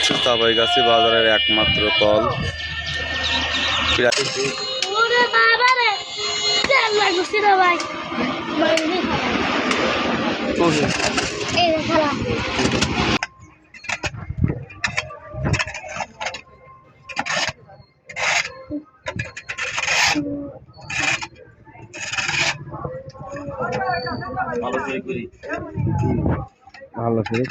হচ্ছে চাপাইগাছি বাজারের একমাত্র কল। ভালো করে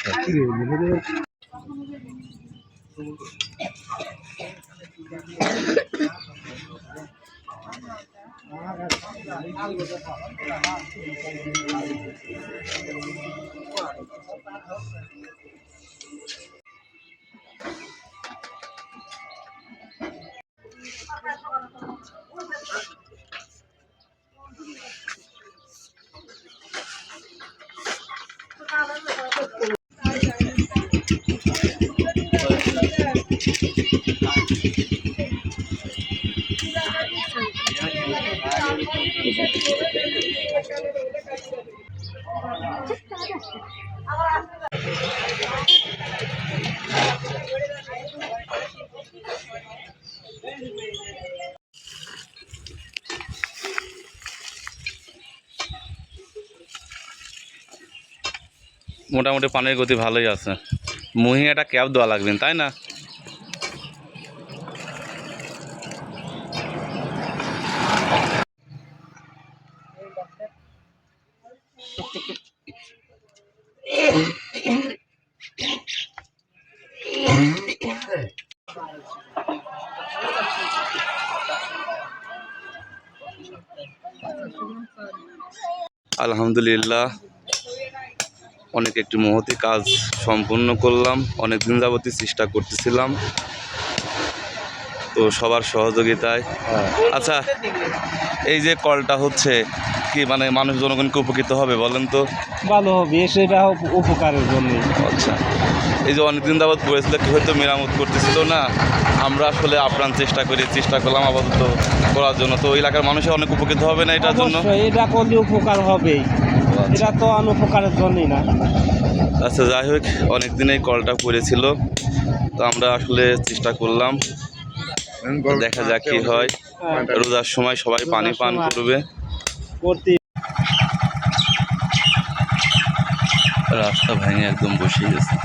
মোটামুটি পানির গতি ভালোই আছে। মুহি একটা ক্যাব দেওয়া লাগবে, তাই না? আলহামদুলিল্লাহ, অনেক একটি মহতি কাজ সম্পূর্ণ করলাম। অনেক দিন যাবতই চেষ্টা করতেছিলাম, তো সবার সহযোগিতায়। আচ্ছা, এই যে কলটা হচ্ছে কি মানে মানুষ জনগণকে উপকৃত হবে বলেন তো? ভালো হবে, সেটা উপকারের জন্য। আচ্ছা, এই যে অনেকদিন যাবত পড়েছিল, কি হয়তো মেরামত করতেছিল না, আমরা আসলে আপ্রাণ চেষ্টা করলাম আপাতত করার জন্য। তো এলাকার মানুষের অনেক উপকৃত হবে না এটার জন্য? এটা করলে উপকার হবেই, এটা তো অনুপকারের জন্যই না। আচ্ছা, যাই হোক, অনেকদিন এই কলটা পড়েছিল, তো আমরা আসলে চেষ্টা করলাম, দেখা যাক কি হয়। রোজার সময় সবাই পানি পান করবে। রাস্তা ভেঙে একদম বসে গেছে,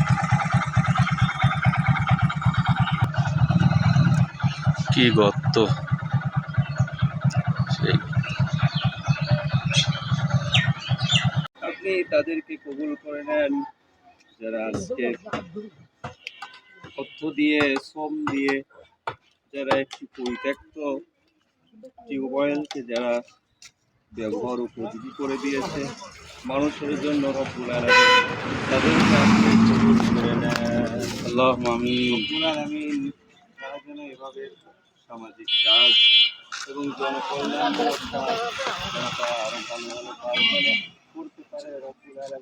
কি গর্ত! আপনি তাদেরকে কবুল করে নেন যারা আজকে অর্থ দিয়ে, শ্রম দিয়ে, যারা একটি পরিত্যক্ত টিউবওয়েলকে যারা ব্যবহার উপযোগী করে দিয়েছে মানুষের জন্য, রব্বুল আলামিন তাদেরকে আপনি কবুল করে নেন। আল্লাহুম্মা আমিন। রব্বুল আলামিন তারা যেন এভাবে সামাজিক কাজ এবং জনকল্যাণমূলক কাজ যারা আরো ভালো ভালো কাজ করতে পারে, রব্বুল আলামিন